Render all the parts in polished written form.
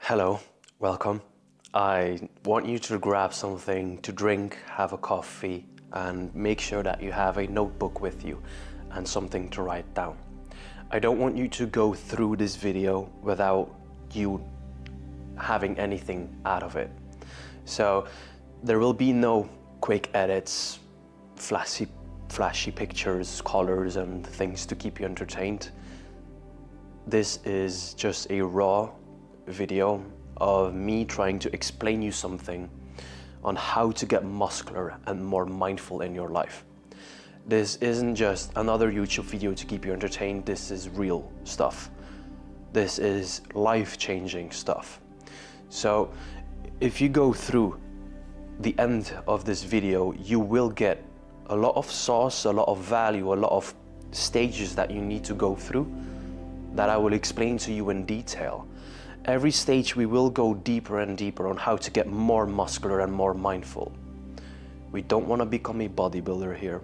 Hello, welcome. I want you to grab something to drink, have a coffee, and make sure that you have a notebook with you and something to write down. I don't want you to go through this video without you having anything out of it. So there will be no quick edits, flashy pictures, colors, and things to keep you entertained. This is just a raw video of me trying to explain you something on how to get muscular and more mindful in your life. This isn't just another YouTube video to keep you entertained. This is real stuff. This is life-changing stuff. So if you go through the end of this video, you will get a lot of sauce, a lot of value, a lot of stages that you need to go through that I will explain to you in detail. Every stage we will go deeper and deeper on how to get more muscular and more mindful. We don't want to become a bodybuilder here.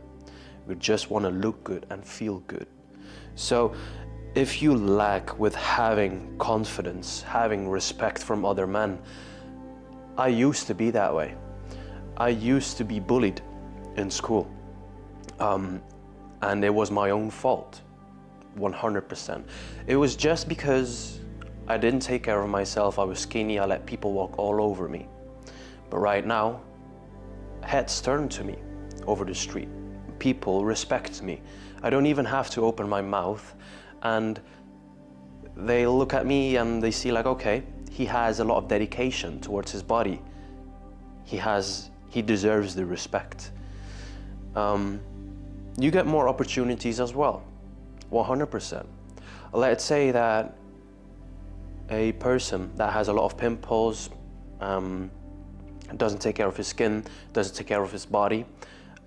We just want to look good and feel good. So if you lack with having confidence, having respect from other men, I used to be that way. I used to be bullied in school. And it was my own fault, 100%. It was just because I didn't take care of myself. I was skinny. I let people walk all over me. But right now, heads turn to me over the street. People respect me. I don't even have to open my mouth, and they look at me and they see like, okay, he has a lot of dedication towards his body. He deserves the respect. You get more opportunities as well, 100%. Let's say that a person that has a lot of pimples, doesn't take care of his skin, doesn't take care of his body,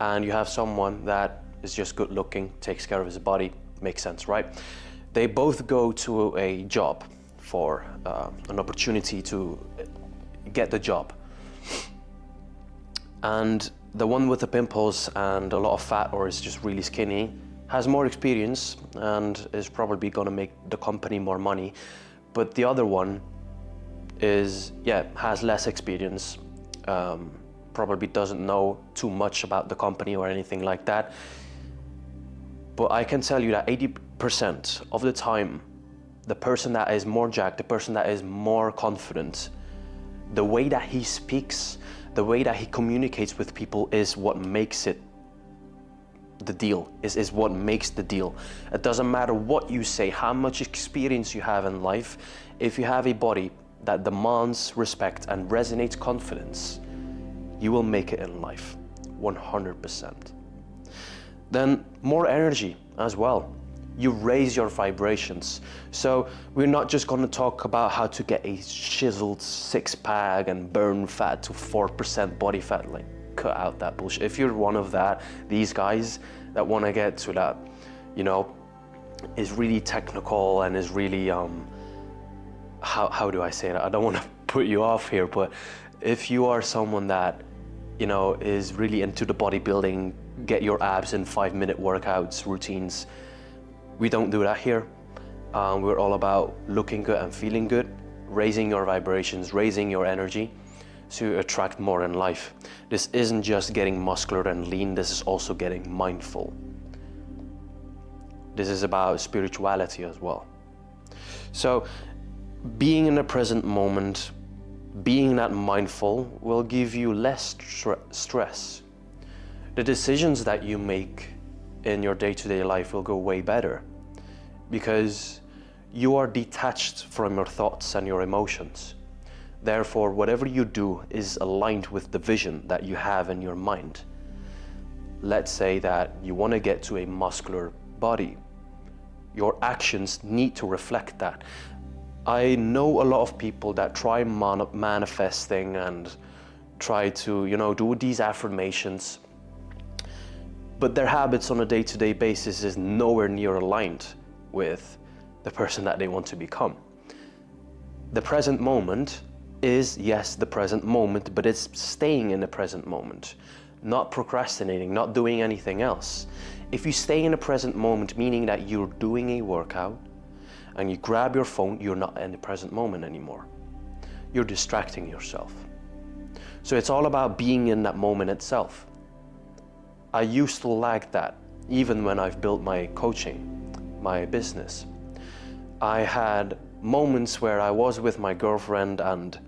and you have someone that is just good looking, takes care of his body, makes sense, right? They both go to a job for an opportunity to get the job. And the one with the pimples and a lot of fat, or is just really skinny, has more experience and is probably gonna make the company more money. But the other one has less experience, probably doesn't know too much about the company or anything like that. But I can tell you that 80% of the time, the person that is more jacked, the person that is more confident, the way that he speaks, the way that he communicates with people is what makes it the deal, is what makes the deal. It doesn't matter what you say, how much experience you have in life. If you have a body that demands respect and resonates confidence, you will make it in life, 100%. Then more energy as well. You raise your vibrations. So we're not just going to talk about how to get a chiseled six-pack and burn fat to 4% body fat. Like, cut out that bullshit. If you're one of these guys that want to get to that, is really technical and is really, how do I say that? I don't want to put you off here, but if you are someone that, is really into the bodybuilding, get your abs in 5-minute workouts, routines, we don't do that here. We're all about looking good and feeling good, raising your vibrations, raising your energy to attract more in life. This isn't just getting muscular and lean, this is also getting mindful. This is about spirituality as well. So being in the present moment, being that mindful will give you less stress. The decisions that you make in your day-to-day life will go way better because you are detached from your thoughts and your emotions. Therefore, whatever you do is aligned with the vision that you have in your mind. Let's say that you want to get to a muscular body. Your actions need to reflect that. I know a lot of people that try manifesting and try to, do these affirmations, but their habits on a day-to-day basis is nowhere near aligned with the person that they want to become. The present moment is, yes, the present moment, but it's staying in the present moment, not procrastinating, not doing anything else. If you stay in the present moment, meaning that you're doing a workout and you grab your phone, you're not in the present moment anymore. you're distracting yourself. So it's all about being in that moment itself. I used to lack that even when I've built my coaching, my business. I had moments where I was with my girlfriend and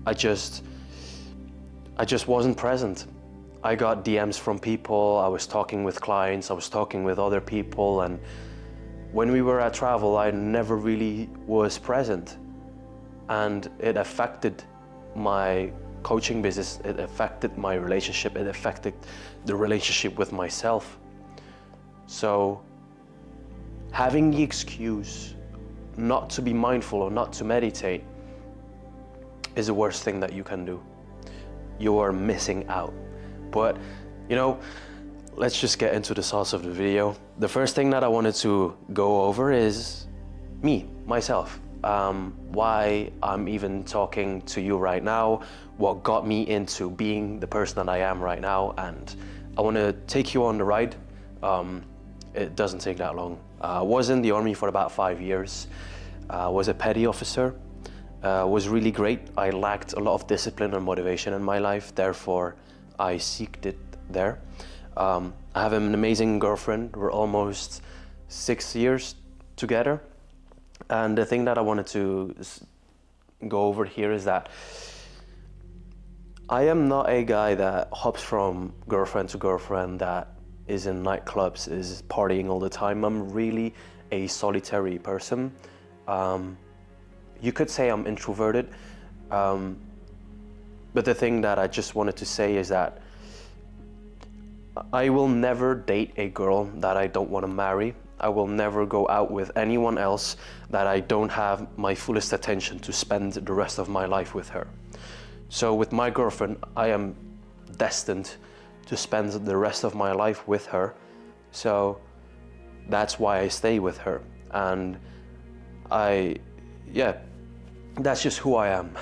I just wasn't present. I got DMs from people, I was talking with clients, I was talking with other people, and when we were at travel, I never really was present. And it affected my coaching business, it affected my relationship, it affected the relationship with myself. So having the excuse not to be mindful or not to meditate is the worst thing that you can do. You are missing out. But, you know, let's just get into the sauce of the video. The first thing that I wanted to go over is myself. Why I'm even talking to you right now, what got me into being the person that I am right now, and I want to take you on the ride. It doesn't take that long. I was in the army for about 5 years. I was a petty officer. Was really great. I lacked a lot of discipline and motivation in my life, therefore I seeked it there. I have an amazing girlfriend. We're almost 6 years together. And the thing that I wanted to go over here is that I am not a guy that hops from girlfriend to girlfriend, that is in nightclubs, is partying all the time. I'm really a solitary person. You could say I'm introverted, but the thing that I just wanted to say is that I will never date a girl that I don't want to marry. I will never go out with anyone else that I don't have my fullest attention to spend the rest of my life with her. So with my girlfriend, I am destined to spend the rest of my life with her. So that's why I stay with her. And that's just who I am.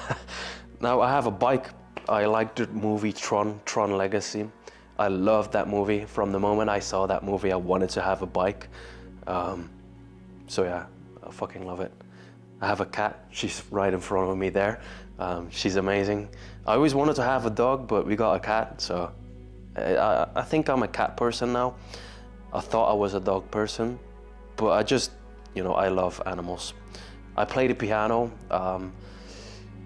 Now I have a bike. I like the movie Tron Legacy. I love that movie. From the moment I saw that movie, I wanted to have a bike. So yeah, I fucking love it. I have a cat. She's right in front of me there. She's amazing. I always wanted to have a dog, but we got a cat, so I think I'm a cat person now. I thought I was a dog person, but I just, I love animals. I play the piano.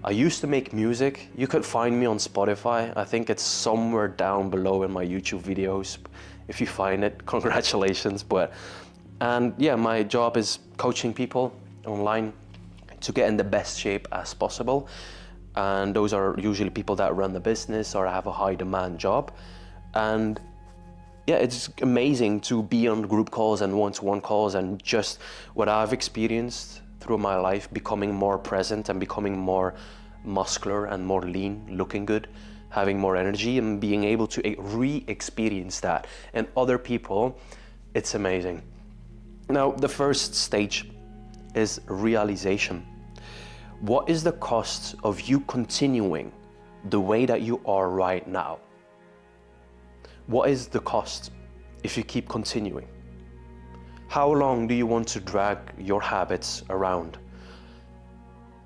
I used to make music. You could find me on Spotify. I think it's somewhere down below in my YouTube videos. If you find it, congratulations. And yeah, my job is coaching people online to get in the best shape as possible. And those are usually people that run the business or have a high demand job. And yeah, it's amazing to be on group calls and one-to-one calls, and just what I've experienced through my life, becoming more present and becoming more muscular and more lean, looking good, having more energy, and being able to re-experience that in other people, it's amazing. Now, the first stage is realization. What is the cost of you continuing the way that you are right now? What is the cost if you keep continuing? How long do you want to drag your habits around?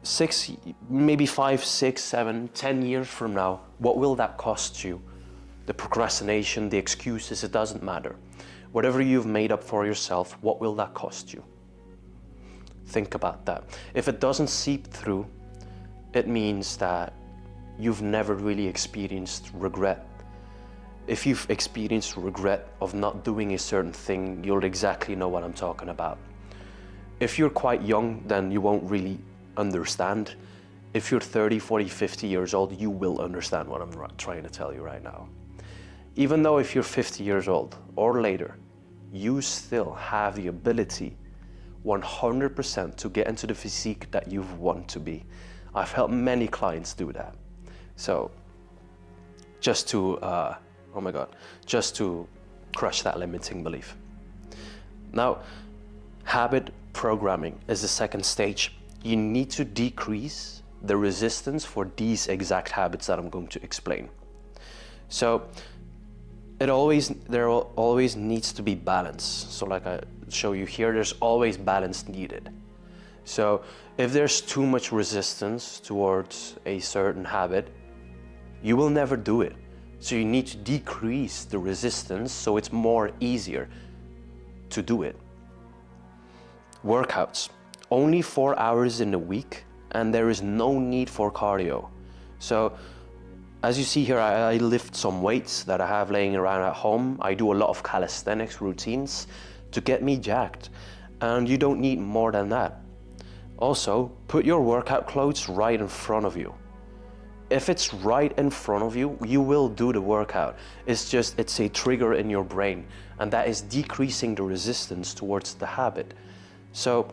6, maybe 5, 6, 7, 10 years from now, what will that cost you? The procrastination, the excuses, it doesn't matter. Whatever you've made up for yourself, what will that cost you? Think about that. If it doesn't seep through, it means that you've never really experienced regret. If you've experienced regret of not doing a certain thing, you'll exactly know what I'm talking about. If you're quite young, then you won't really understand. If you're 30, 40, 50 years old, you will understand what I'm trying to tell you right now. Even though if you're 50 years old or later, you still have the ability 100% to get into the physique that you want to be. I've helped many clients do that. So just to crush that limiting belief. Now, habit programming is the second stage. You need to decrease the resistance for these exact habits that I'm going to explain. So there always needs to be balance. So like I show you here, there's always balance needed. So if there's too much resistance towards a certain habit, you will never do it. So you need to decrease the resistance so it's more easier to do it. Workouts, only 4 hours in a week, and there is no need for cardio. So as you see here, I lift some weights that I have laying around at home. I do a lot of calisthenics routines to get me jacked, and you don't need more than that. Also, put your workout clothes right in front of you. If it's right in front of you, you will do the workout. It's a trigger in your brain, and that is decreasing the resistance towards the habit. So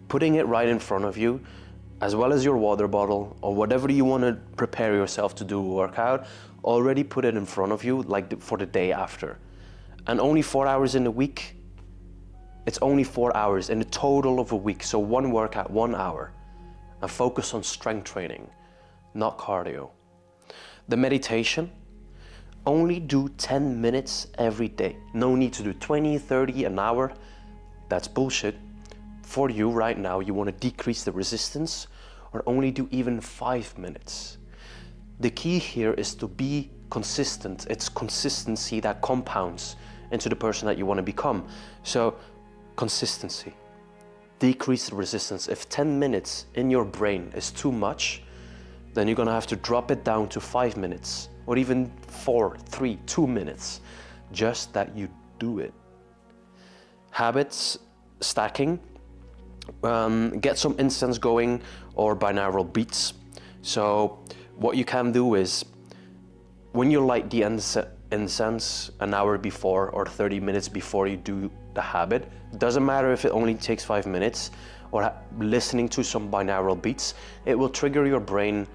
putting it right in front of you, as well as your water bottle or whatever you want to prepare yourself to do a workout, already put it in front of you for the day after. And only 4 hours in a week, it's only 4 hours in a total of a week. So one workout, 1 hour, and focus on strength training, not cardio. The meditation, only do 10 minutes every day. No need to do 20, 30, an hour. That's bullshit. For you right now, you want to decrease the resistance, or only do even 5 minutes. The key here is to be consistent. It's consistency that compounds into the person that you want to become. So consistency, decrease the resistance. If 10 minutes in your brain is too much, then you're gonna have to drop it down to 5 minutes, or even 4, 3, 2 minutes, just that you do it. Habits stacking, get some incense going or binaural beats. So what you can do is, when you light the incense an hour before or 30 minutes before you do the habit, doesn't matter if it only takes 5 minutes, or listening to some binaural beats, it will trigger your brain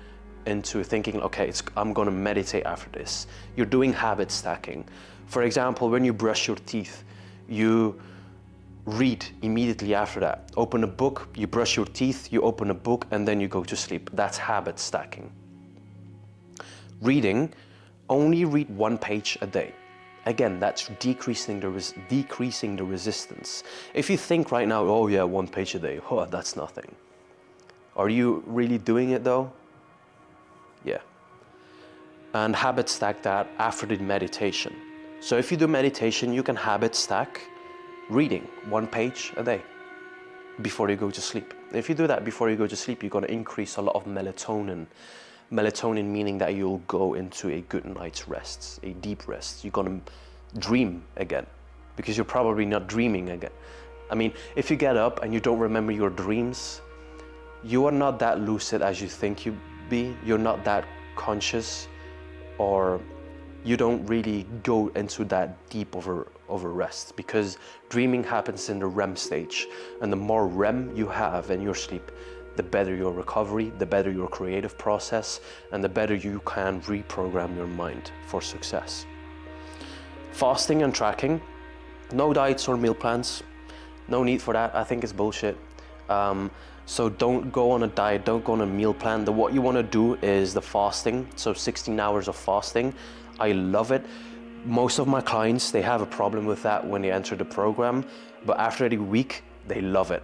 into thinking, okay, I'm gonna meditate after this. You're doing habit stacking. For example, when you brush your teeth, you read immediately after that. Open a book, you brush your teeth, you open a book, and then you go to sleep. That's habit stacking. Reading, only read 1 page a day. Again, that's decreasing the resistance. If you think right now, oh yeah, 1 page a day, oh, that's nothing. Are you really doing it though? Yeah. And habit stack that after the meditation. So if you do meditation, you can habit stack reading 1 page a day before you go to sleep. If you do that before you go to sleep, you're going to increase a lot of melatonin. Melatonin meaning that you'll go into a good night's rest, a deep rest. You're going to dream again, because you're probably not dreaming again. I mean, if you get up and you don't remember your dreams, you are not that lucid as you think you be. You're not that conscious, or you don't really go into that deep of a rest, because dreaming happens in the REM stage, and the more REM you have in your sleep, the better your recovery, the better your creative process, and the better you can reprogram your mind for success. Fasting and tracking, no diets or meal plans, no need for that. I think it's bullshit. So don't go on a diet, don't go on a meal plan. What you want to do is the fasting, so 16 hours of fasting. I love it. Most of my clients, they have a problem with that when they enter the program, but after a week, they love it.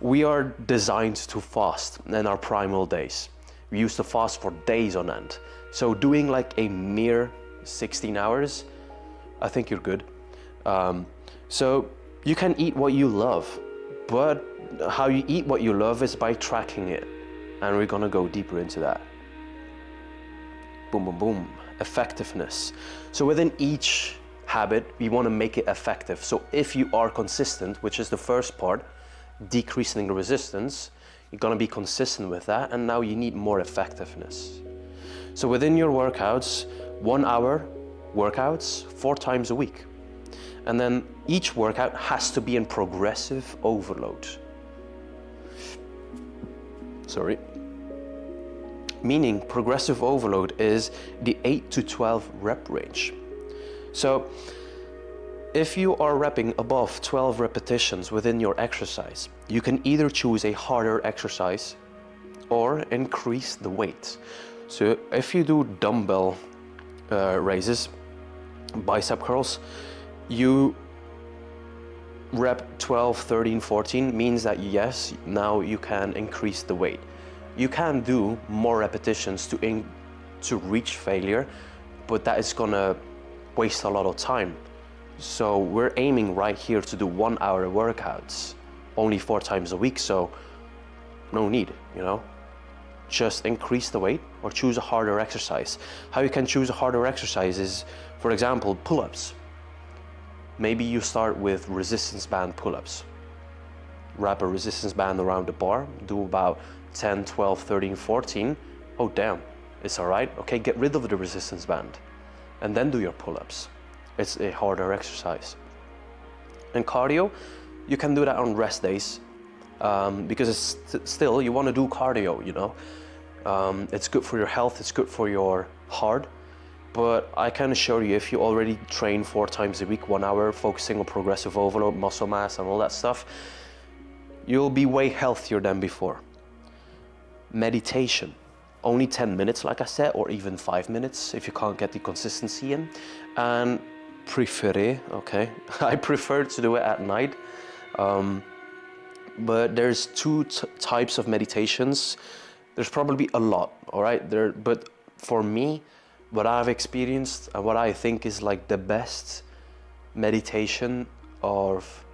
We are designed to fast in our primal days. We used to fast for days on end. So doing like a mere 16 hours, I think you're good. So you can eat what you love, but how you eat what you love is by tracking it. And we're gonna go deeper into that. Boom, boom, boom. Effectiveness. So within each habit, we want to make it effective. So if you are consistent, which is the first part, decreasing the resistance, you're going to be consistent with that, and now you need more effectiveness. So within your workouts, 1 hour workouts 4 times a week. And then each workout has to be in progressive overload. Sorry. Meaning progressive overload is the 8 to 12 rep range. So if you are repping above 12 repetitions within your exercise, you can either choose a harder exercise or increase the weight. So if you do dumbbell raises, bicep curls, you rep 12, 13, 14 means that yes, now you can increase the weight. You can do more repetitions to reach failure, but that is gonna waste a lot of time. So we're aiming right here to do 1 hour workouts, only 4 times a week, so no need, you know? Just increase the weight or choose a harder exercise. How you can choose a harder exercise is, for example, pull-ups. Maybe you start with resistance band pull-ups. Wrap a resistance band around the bar, do about 10, 12, 13, 14. Oh damn, it's all right. Okay, get rid of the resistance band and then do your pull-ups. It's a harder exercise. And cardio, you can do that on rest days because it's still, you want to do cardio, you know. It's good for your health, it's good for your heart. But I can assure you, if you already train 4 times a week, 1 hour, focusing on progressive overload, muscle mass and all that stuff, you'll be way healthier than before. Meditation, only 10 minutes, like I said, or even 5 minutes if you can't get the consistency in. And okay, I prefer to do it at night. But there's 2 types of meditations. There's probably a lot, all right? But for me, what I've experienced and what I think is like the best meditation of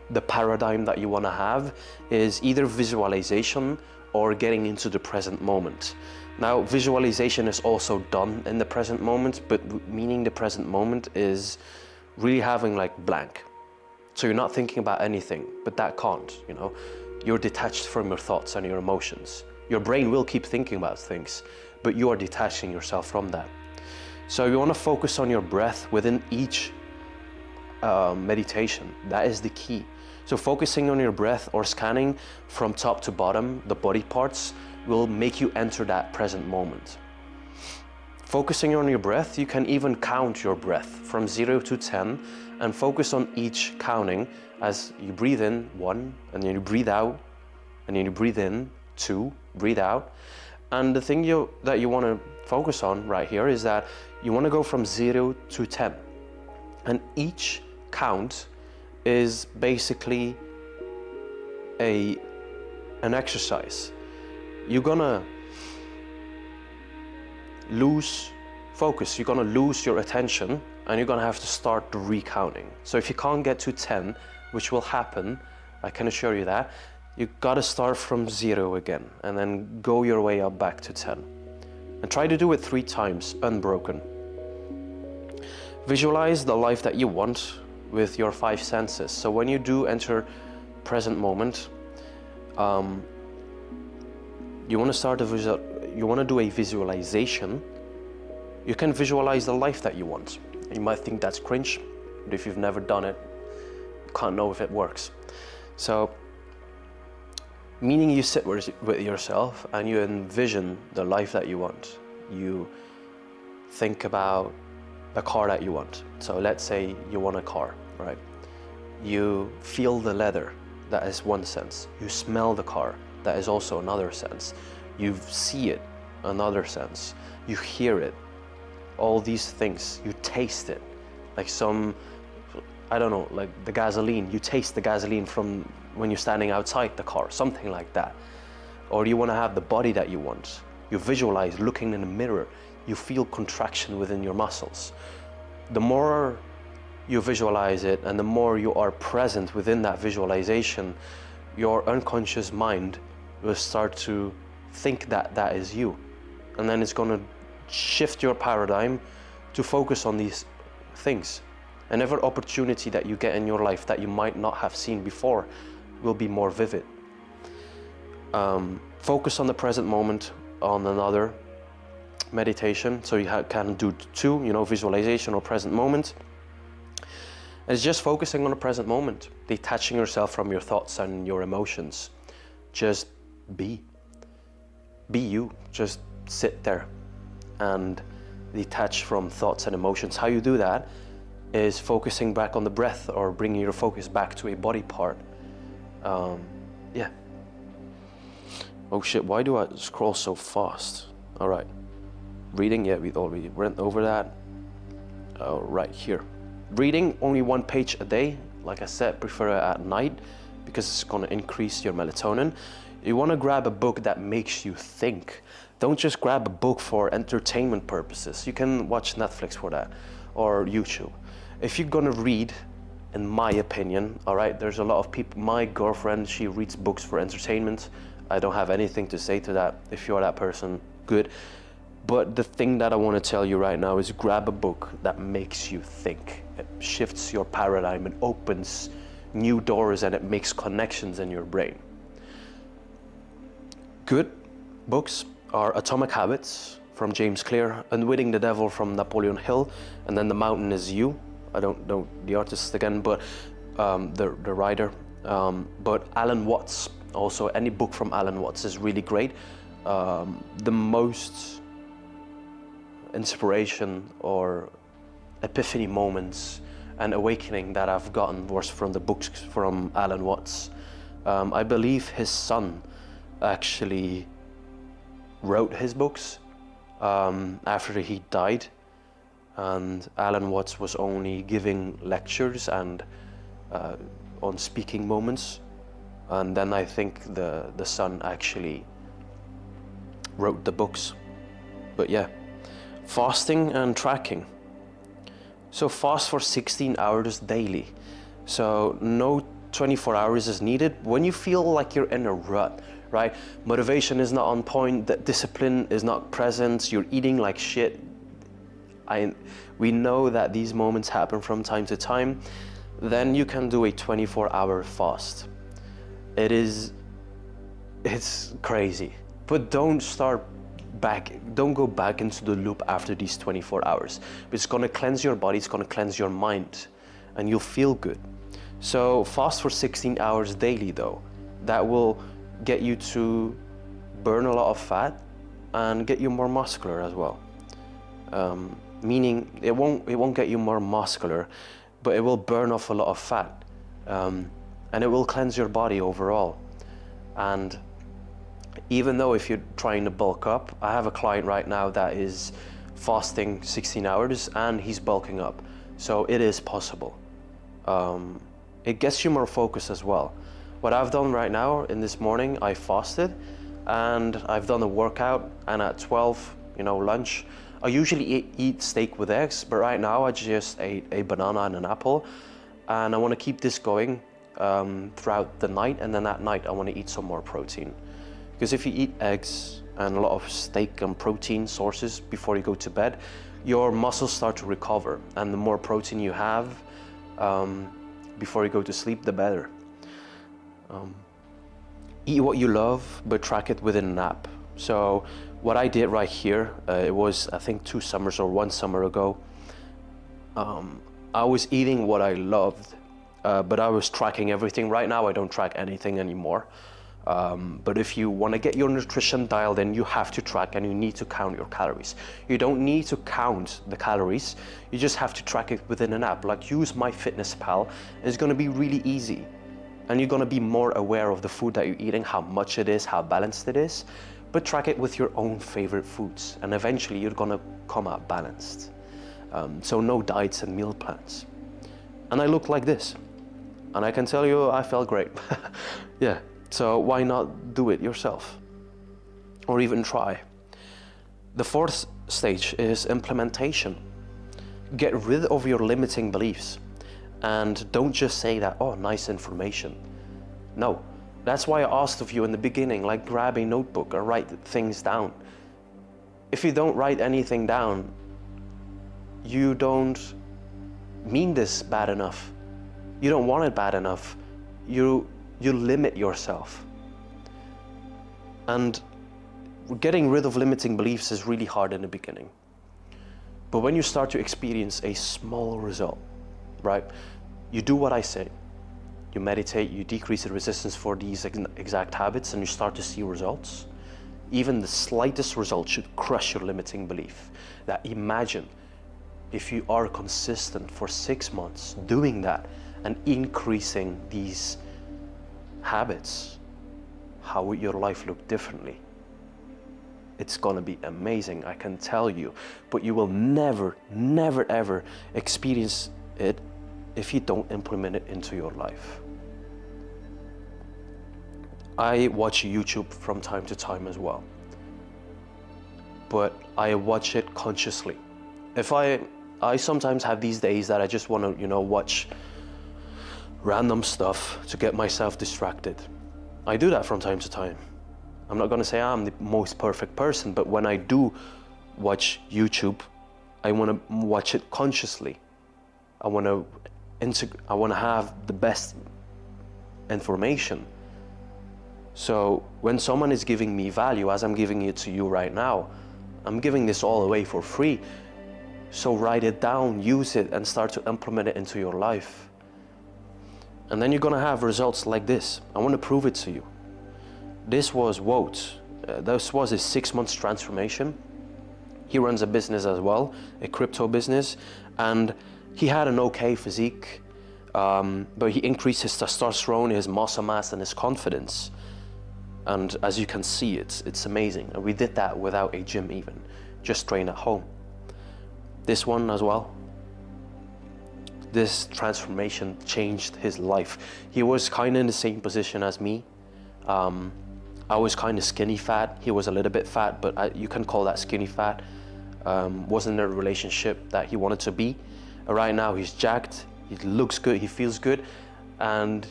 the paradigm that you want to have is either visualization or getting into the present moment. Now, visualization is also done in the present moment, but meaning the present moment is really having like blank. So you're not thinking about anything, but that can't, you know? You're detached from your thoughts and your emotions. Your brain will keep thinking about things, but you are detaching yourself from that. So you want to focus on your breath within each meditation. That is the key. So focusing on your breath or scanning from top to bottom, the body parts, will make you enter that present moment. Focusing on your breath, you can even count your breath from 0 to 10 and focus on each counting as you breathe in 1, and then you breathe out, and then you breathe in 2, breathe out. And the thing that you want to focus on right here is that you want to go from 0 to 10. And each count is basically an exercise. You're gonna lose focus, you're gonna lose your attention, and you're gonna have to start the recounting. So if you can't get to 10, which will happen, I can assure you that, you gotta start from 0 again, and then go your way up back to 10. And try to do it 3 times, unbroken. Visualize the life that you want with your 5 senses. So when you do enter present moment, you want to do a visualization. You can visualize the life that you want. You might think that's cringe, but if you've never done it, you can't know if it works. So, meaning you sit with yourself and you envision the life that you want. You think about the car that you want. So let's say you want a car, right? You feel the leather, that is one sense. You smell the car, that is also another sense. You see it, another sense. You hear it, all these things. You taste it, like I don't know, like the gasoline. You taste the gasoline from when you're standing outside the car, something like that. Or you want to have the body that you want. You visualize looking in the mirror. You feel contraction within your muscles. The more you visualize it and the more you are present within that visualization, your unconscious mind will start to think that that is you. And then it's going to shift your paradigm to focus on these things. And every opportunity that you get in your life that you might not have seen before will be more vivid. Focus on the present moment on another meditation. So you can do 2, visualization or present moment. And it's just focusing on the present moment, detaching yourself from your thoughts and your emotions. Just be you. Just sit there and detach from thoughts and emotions. How you do that is focusing back on the breath or bringing your focus back to a body part. Yeah. Oh shit, why do I scroll so fast? All right. Reading, yeah, we already went over that. Right here. Reading only 1 page a day, like I said, prefer it at night because it's going to increase your melatonin. You want to grab a book that makes you think. Don't just grab a book for entertainment purposes. You can watch Netflix for that, or YouTube. If you're gonna read, in my opinion, all right, there's a lot of people, my girlfriend, she reads books for entertainment. I don't have anything to say to that. If you're that person, good. But the thing that I want to tell you right now is grab a book that makes you think. It shifts your paradigm, it opens new doors, and it makes connections in your brain. Good books are Atomic Habits from James Clear, Unwitting the Devil from Napoleon Hill, and then The Mountain Is You. I don't know the artist again, but the writer. But Alan Watts, also any book from Alan Watts is really great. The most inspiration or epiphany moments and awakening that I've gotten was from the books from Alan Watts. I believe his son actually wrote his books after he died, and Alan Watts was only giving lectures and on speaking moments, and then I think the son actually wrote the books. But yeah, fasting and tracking. So fast for 16 hours daily. So no 24 hours is needed. When you feel like you're in a rut, right? Motivation is not on point, that discipline is not present, you're eating like shit. We know that these moments happen from time to time. Then you can do a 24-hour fast. It's crazy. But don't go back into the loop after these 24 hours. It's gonna cleanse your body, it's gonna cleanse your mind, and you'll feel good. So fast for 16 hours daily though. That will get you to burn a lot of fat and get you more muscular as well. Meaning it won't get you more muscular, but it will burn off a lot of fat, and it will cleanse your body overall. And even though if you're trying to bulk up, I have a client right now that is fasting 16 hours and he's bulking up. So it is possible. It gets you more focus as well. What I've done right now in this morning, I fasted and I've done a workout, and at 12, lunch, I usually eat steak with eggs, but right now I just ate a banana and an apple, and I want to keep this going throughout the night, and then at night I want to eat some more protein. Because if you eat eggs and a lot of steak and protein sources before you go to bed, your muscles start to recover, and the more protein you have before you go to sleep, the better. Eat what you love, but track it within an app. So what I did right here, it was I think 2 summers or 1 summer ago, I was eating what I loved, but I was tracking everything. Right now I don't track anything anymore. But if you want to get your nutrition dialed in, you have to track, and you need to count your calories. You don't need to count the calories, you just have to track it within an app. Like use MyFitnessPal. It's going to be really easy, and you're going to be more aware of the food that you're eating, how much it is, how balanced it is. But track it with your own favorite foods, and eventually you're going to come out balanced. So no diets and meal plans. And I look like this, and I can tell you I felt great. Yeah. So why not do it yourself, or even try? The 4th stage is implementation. Get rid of your limiting beliefs, and don't just say that, oh, nice information. No, that's why I asked of you in the beginning, like grab a notebook or write things down. If you don't write anything down, you don't mean this bad enough. You don't want it bad enough. You limit yourself. And getting rid of limiting beliefs is really hard in the beginning. But when you start to experience a small result, right? You do what I say. You meditate, you decrease the resistance for these exact habits, and you start to see results. Even the slightest result should crush your limiting belief. That imagine if you are consistent for 6 months doing that and increasing these habits, how would your life look differently? It's gonna be amazing, I can tell you, but you will never ever experience it if you don't implement it into your life. I watch YouTube from time to time as well, but I watch it consciously. If I sometimes have these days that I just want to, watch random stuff to get myself distracted. I do that from time to time. I'm not going to say I'm the most perfect person, but when I do watch YouTube, I want to watch it consciously. I want to have the best information. So when someone is giving me value, as I'm giving it to you right now, I'm giving this all away for free. So write it down, use it, and start to implement it into your life. And then you're gonna have results like this. I want to prove it to you. This was Wout. This was his 6 months transformation. He runs a business as well, a crypto business, and he had an okay physique, but he increased his testosterone, his muscle mass, and his confidence. And as you can see, it's amazing. And we did that without a gym even, just train at home. This one as well. This transformation changed his life. He was kind of in the same position as me. I was kind of skinny fat. He was a little bit fat, but you can call that skinny fat. Wasn't a relationship that he wanted to be. Right now he's jacked, he looks good, he feels good, and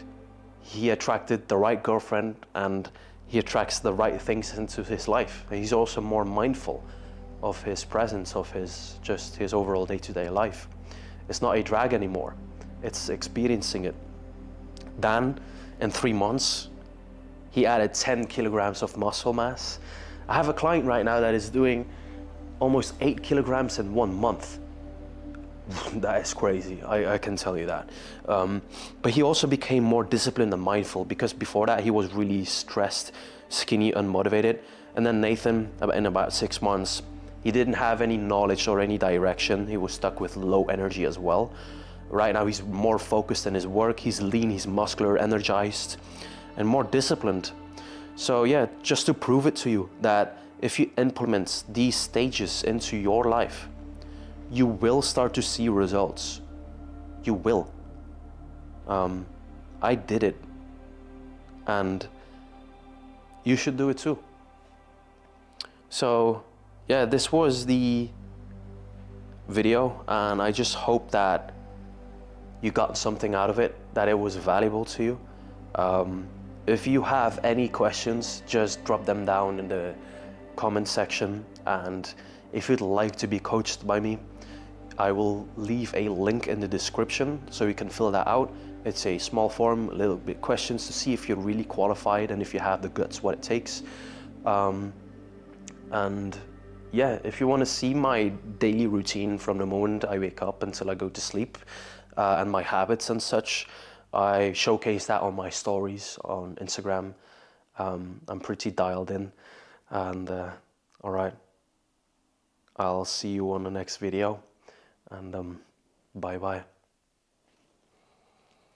he attracted the right girlfriend, and he attracts the right things into his life. And he's also more mindful of his presence, of his overall day-to-day life. It's not a drag anymore, it's experiencing it. Dan, in 3 months, he added 10 kilograms of muscle mass. I have a client right now that is doing almost 8 kilograms in 1 month. That is crazy, I can tell you that. But he also became more disciplined and mindful, because before that he was really stressed, skinny, unmotivated. And then Nathan, in about 6 months, he didn't have any knowledge or any direction. He was stuck with low energy as well. Right now he's more focused in his work, he's lean, he's muscular, energized, and more disciplined. So yeah, just to prove it to you that if you implement these stages into your life, you will start to see results. You will. I did it, and you should do it too. So yeah, this was the video, and I just hope that you got something out of it, that it was valuable to you. If you have any questions, just drop them down in the comment section, and if you'd like to be coached by me, I will leave a link in the description so you can fill that out. It's a small form, a little bit questions to see if you're really qualified and if you have the guts, what it takes. And yeah, if you want to see my daily routine from the moment I wake up until I go to sleep, and my habits and such, I showcase that on my stories on Instagram. I'm pretty dialed in, and all right, I'll see you on the next video, and bye bye.